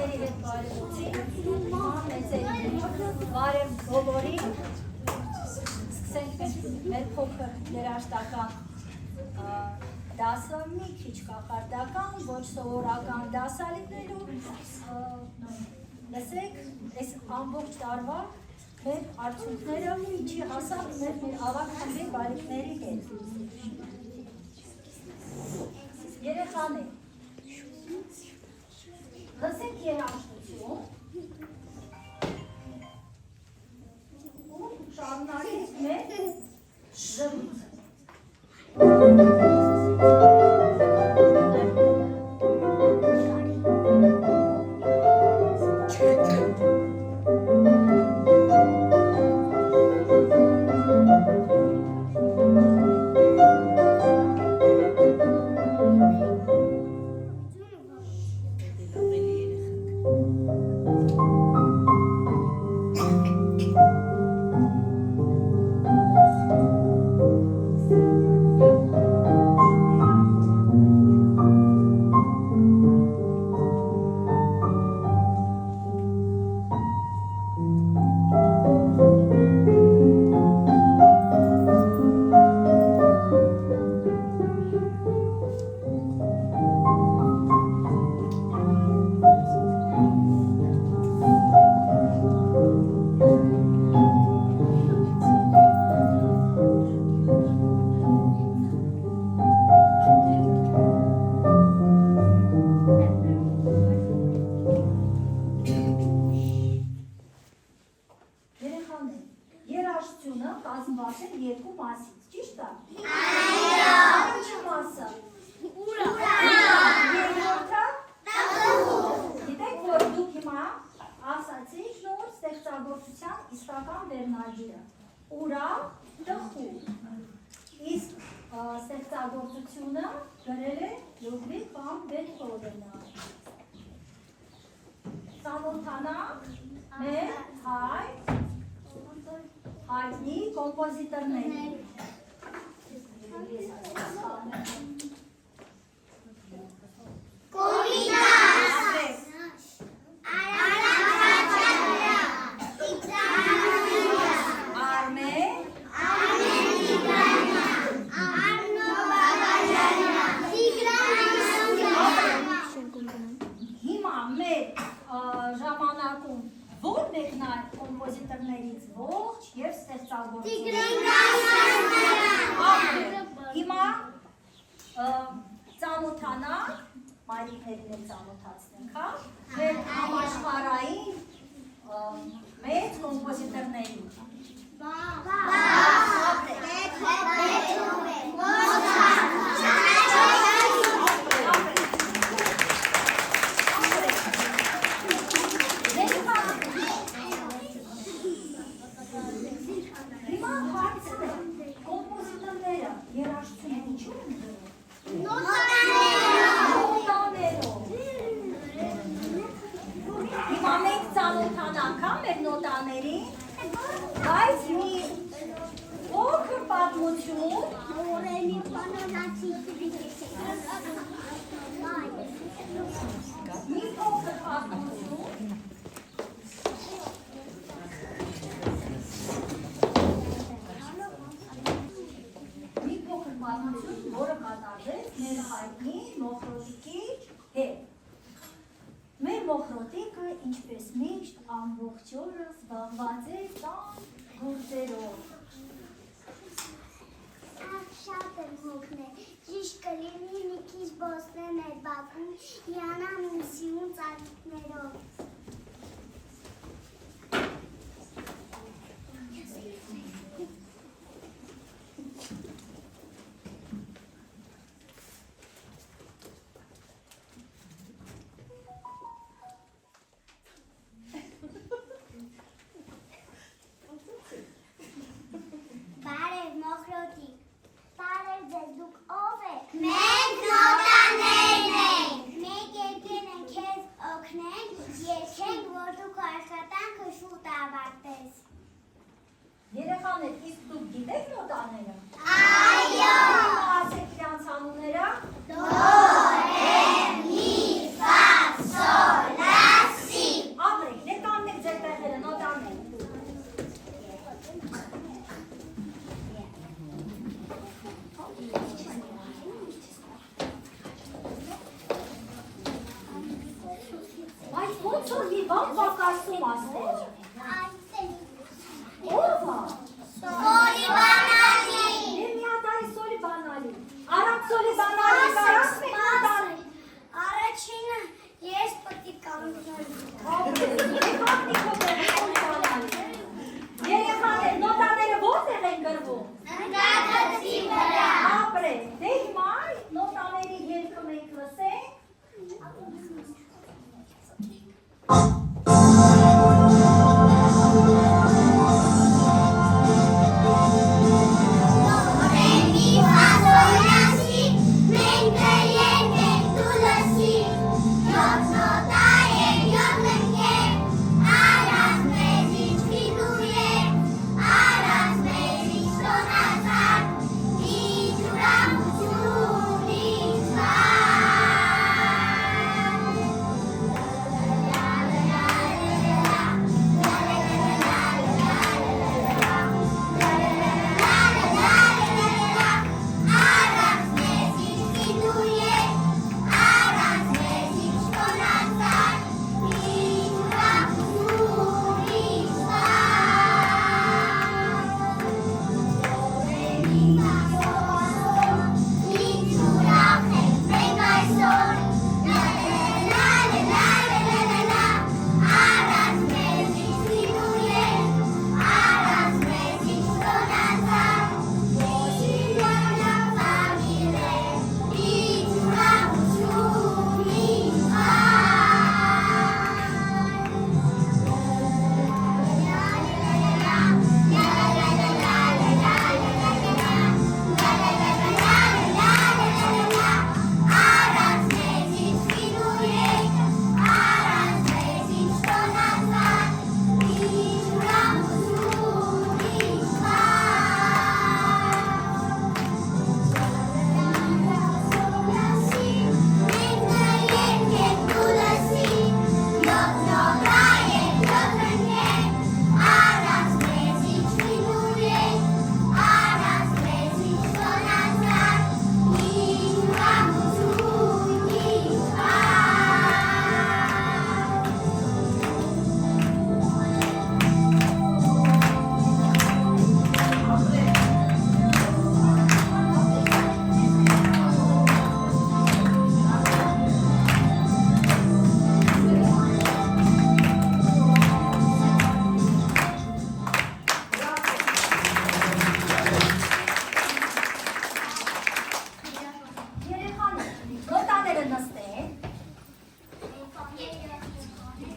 նոտաների հետ բարևոցի, բարև բոլորին, սկսենք մեր փոքր երաժշտական դասը, մի քիչ կախարդական, ոչ սովորական դասալիներով, լսեք, այս ամբողջ տարվա մեր արդյունքները ինչի հասավ մեր ավագ խմբի բարիքների հետ։ Երեխաներ, լսեք երաժշտություն ու շարունակենք մեր զրույցը։ Ստեղծագործությունը գրել է Լյուդվիգ վան Բեթհովենը։ Ծանոթանանք մեր հայտնի կոմպոզիտորներին։ Հիմա ծանոթանանք, մայրիկներին էլ ծանոթացնենք, մեր համաշխարհային մեծ կոմպոզիտորներին։ Որը կատարվեց մեր հայտնի Մոխրոտիկի հետ։ Մեր Մոխրոտիկը, ինչպես միշտ, ամբողջ օրը զբաղված է տան գործերով։ Շատ եմ հոգնել, ճիշտ կլինի մի քիչ բոսնեմ մեր բակում, հիանամ իմ սիրուն ծաղիկներով։ Մենք նոտաներն ենք։ Մենք եկել ենք քեզ Այս ոնց որ մի բան պակասում ասել։ Ո՞վ է։ Սոլի բանալի։ Դե մի հատ արի սոլի բանալի։ Արամ սոլի բանալի կարաս մենք ուտալ։ Առաջինը ես պետք է կանեմ։ Երեխաներ, նոտաները ո՞րտեղ են գրվում։ Գագաթի վրա։ Ապրե, դե հիմա նոտաների երգը մենք լսենք։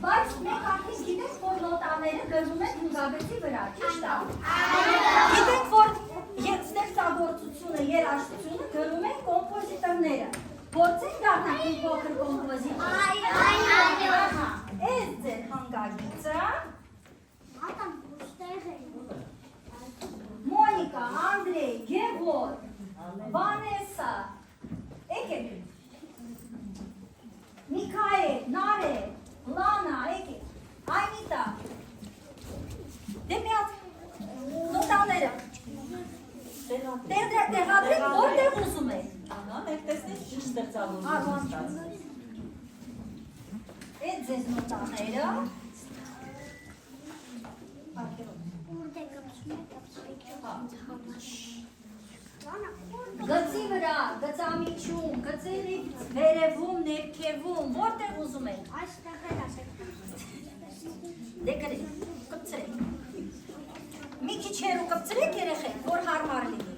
Բայց մենք արդեն գիտենք, որ նոտաները գրվում են հունգագծի վրա, ճիշտ է։ Գիտենք, որ ստեղծագործությունը, երաժշտությունը գրում են կոմպոզիտորները։ Փորձենք դառնանք մի փոքր կոմպոզիտոր։ Այո։ Այս ձեր հանգագիծը։ Մոնիկա, Անդրեյ, Գևոր, Վանեսա, եկեք։ Միքայել, Նարեկ, Լանա, եկեք, Այնիտա, դե մի հատ նոտաները, տեղադրեք, որտեղ ուզում եք։ Մենք տեսնենք ճիշտ ստեղծագործություն։ Այդ ձեզ նոտաները, գծի վրա, գծամիջում, գծերի վերևում, ներքևում, որտեղ ուզում եք։ Դե գրեք, կպցրեք։ Մի քիչ հեռու կպցրեք երեխեք, որ հարմար լինի։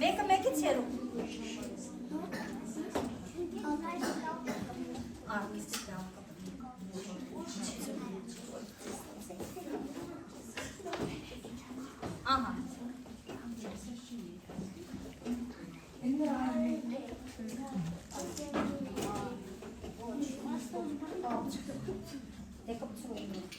Մեկը մեկից հեռու։ Ահա։ Դե կպցրեք։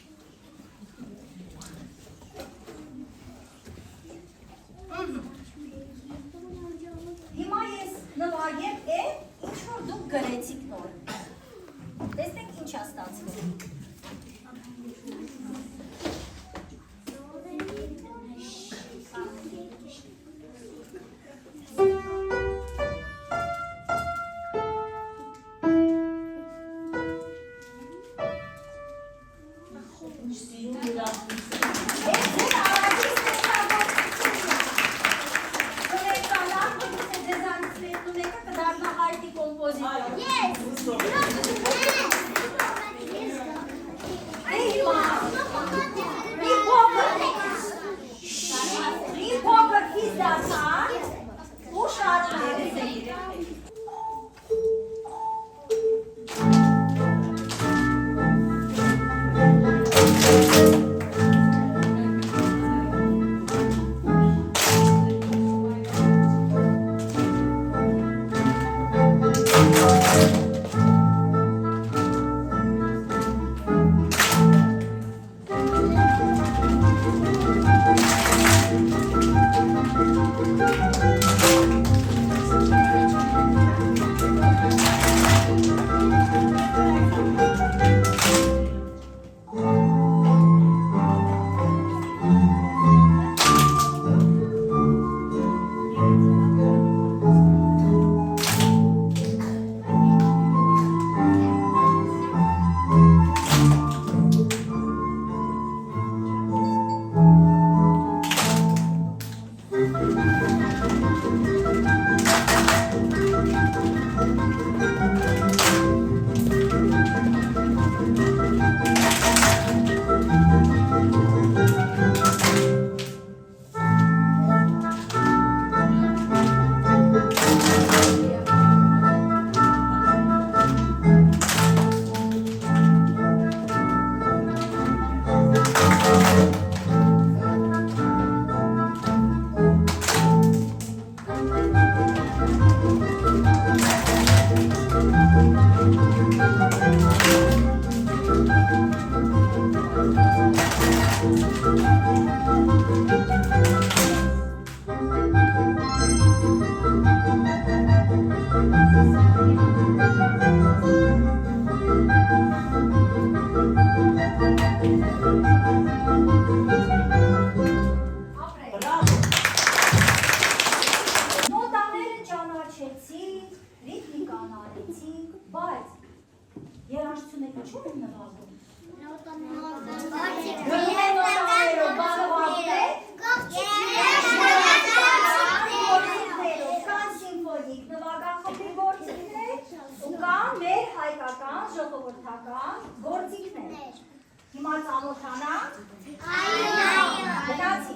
Հիմա ես նվագեմ ինչ որ դուք գրեցիք նոր։ Տեսնենք ինչ է ստացվել։ Գրում են նոտաներով բաղավաղներ, գործիքներով, կան սիմֆոնիկ նվագախմբի գործիքներ ու կան մեր հայկական ժողովրդական գործիքներ։ Հիմա ծանոթանանք։ Գնացի։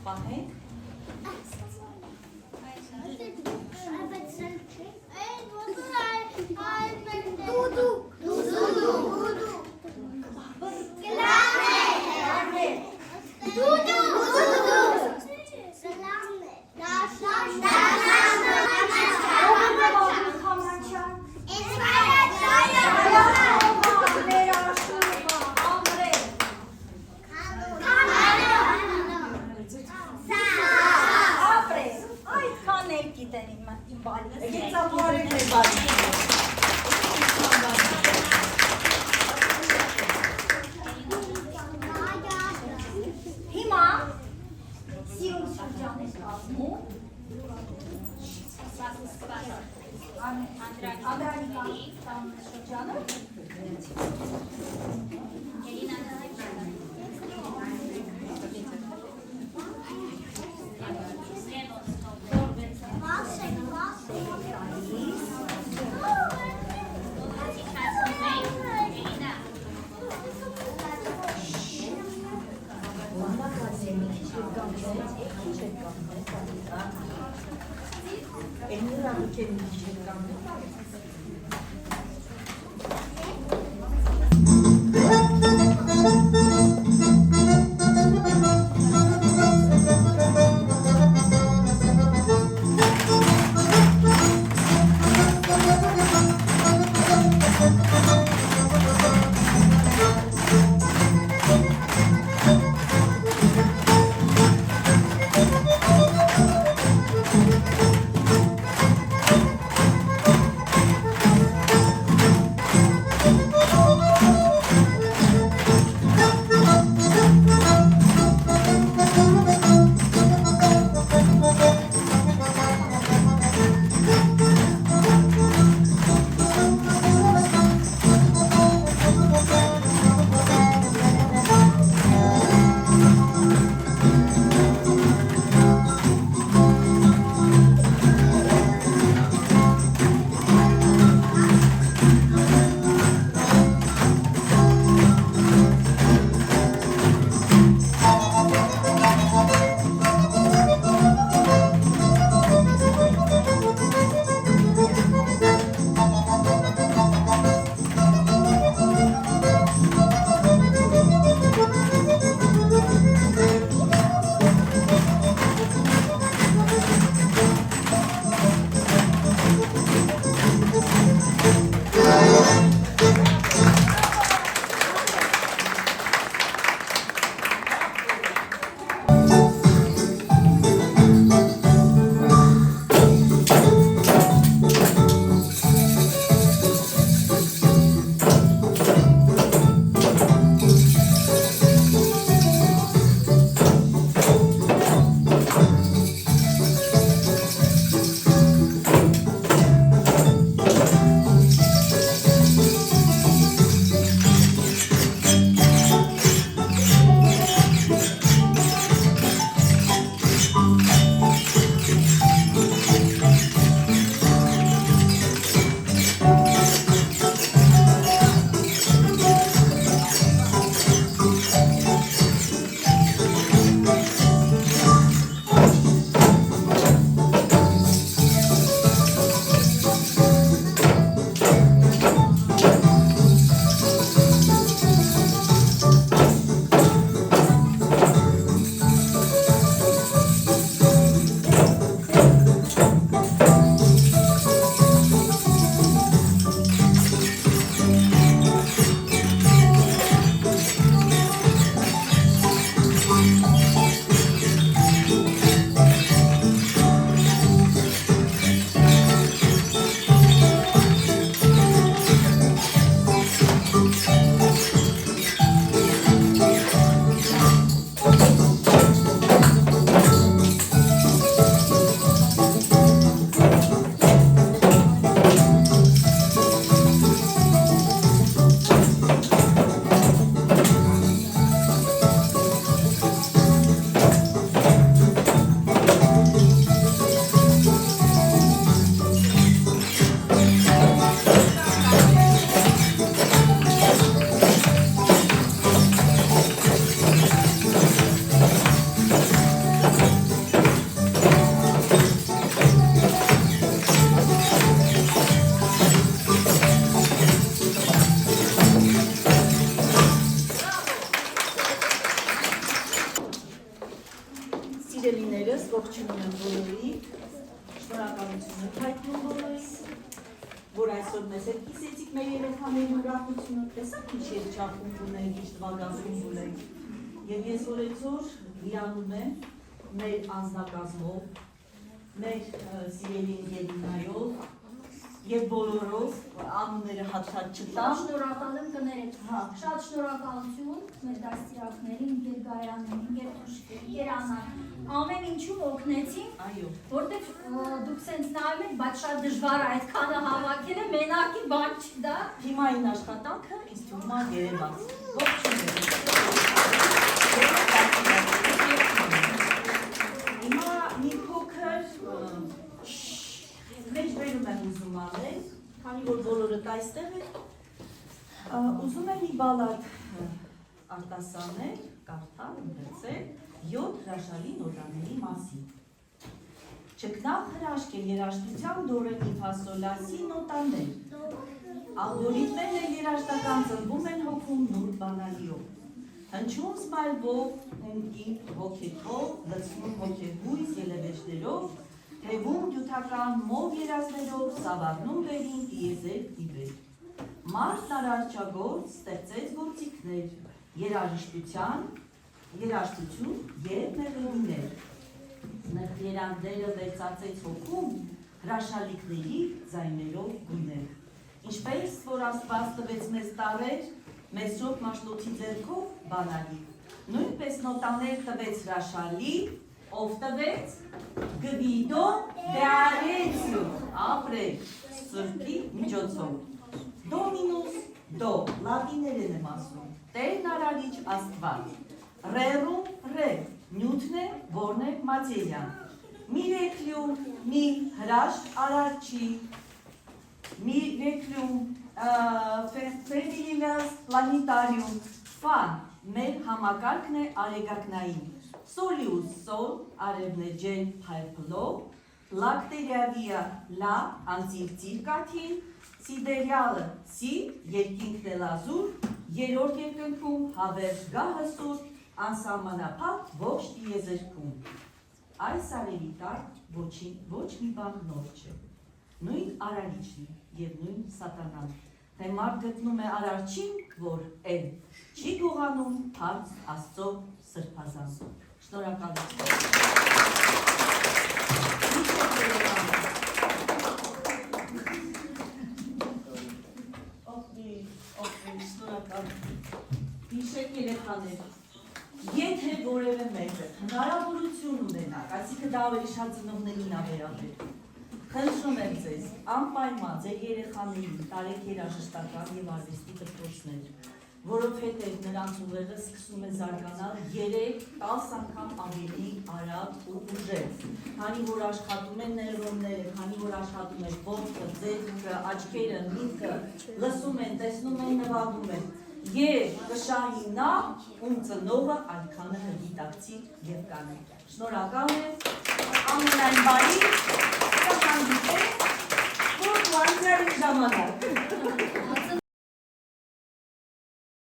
Պահենք։ Գեցապարեք մեր Հիմա սիրուն շրջան է կազմում Անդրանիկանի շրջանը բոլորի, շնորհակալություն եք հայտնում բոլորիս, որ այսօր մեզ հետ կիսեցիք մեր երեխաների ուրախությունը, տեսաք ինչ երգչախումբ ունենք, ինչ տվագազումբ ունենք, և ես որ այսօր հիանում եմ մեր անձնակազմով, մեր սիրելի ընկերուհիներով և բոլորով անունները հատ-հատ չտամ։ Շնորհակալ եմ կներեք, շատ շնորհակալություն մեր դաստիարակներին, Գերգայաններին, Գերթուշկին, Գերանան, ամեն ինչում օգնեցին, որտեղ դուք սենց նայում եք, բայց շատ դժվար է այդքանը հավաքելը, մենակի բան չի դա։ Հիմա այն աշխատանքը ինձ թվում է երևաց։ Հիմա մի փոքր մեջբերում եմ ուզում անել, քանի որ բոլորդ այստեղ եք, ուզում եմ մի բալադ արտասանել, կարդալ, ընդգծել 7 հրաշալի նոտաների մասին։ Չքնաղ հրաշք է երաժշտության դորենի ֆասոլասի նոտաներ։ Ալգորիթմերը երաժշտական ծնվում են հոգում նուրբ բանալիով։ Հնչում սմայլվող, ունկի, հոգեքով, լցնում հոգեհույս ելևեջներով, թևում դյութական մով երազներով, սավառնում վերին տիեզեր իվեր։ Մարդն արարչագործ ստեղծեց գործիքներ, երաժշտություն և մեղեդիներ։ Նրբերանդերը վերծացեց հոգում, հրաշալիքների ձայներով գույներ։ Ինչպես որ Աստված տվեց մեզ տարեր, մեզ շոք մաշտոցի ձեռքով բանալի, նույնպես նոտաներ տվեց հրաշալի, ով տվեց Գվիդո Դեարեցիո, ապրեք սրտի միջոցով։ Դոմինուս, դո, լատիներեն եմ ասում, Տերն արարիչ Աստված, ռերում, ռե, նյութն է, որն է մատերիան, միրեկլյում, մի հրաշ արարչի, միրեկլյում, ֆեմիլիլաս պլանիտարիում, ֆան, մեր համակարգն է արեգակնային, սոլիուս, սոլ, արևն է ջեն, փայլփլով, լակտերիավիա, լա, անձիր կաթին, սիդերյալը, սի, երկինքն է լազուր, երորդ երկնքում, հավերժ գահասուր, անսահմանափակ ողջ տիեզերքում։ Այս արևի տակ ոչ մի բան նոր չէ, նույն արարիչն և նույն սատանան, թե մարդ գտնում է արարչին, որ էլ չի գողանում հարց Աստծո սրբազան։ Շնորհակալություն։ Հիշեք երեխաներ, եթե որևէ մեկը հնարավորություն ունենաք, այսինքն դա ավելի շատ ծնողներին է վերաբերում, խնդրում եմ ձեզ, անպայման ձեր երեխաներին տարեք երաժշտական և արվեստի դպրոցներ, որովհետև նրանց ուղեղը սկսում է զարգանալ 3-10 անգամ ավելի արագ ու ուժեղ, քանի որ աշխատում են նեյրոնները, քանի որ աշխատում է ոտքը, ձեռքը, աչքերը, միտքը, լսում են, տեսնում են, նվագում են, և կշահի նա, ում ծնողը այդքանը հրգիտակցի և կանե։ Շնորհակալ եմ, ամենայն բարի, կհանդիպենք, որ մանցարի ժամանակ։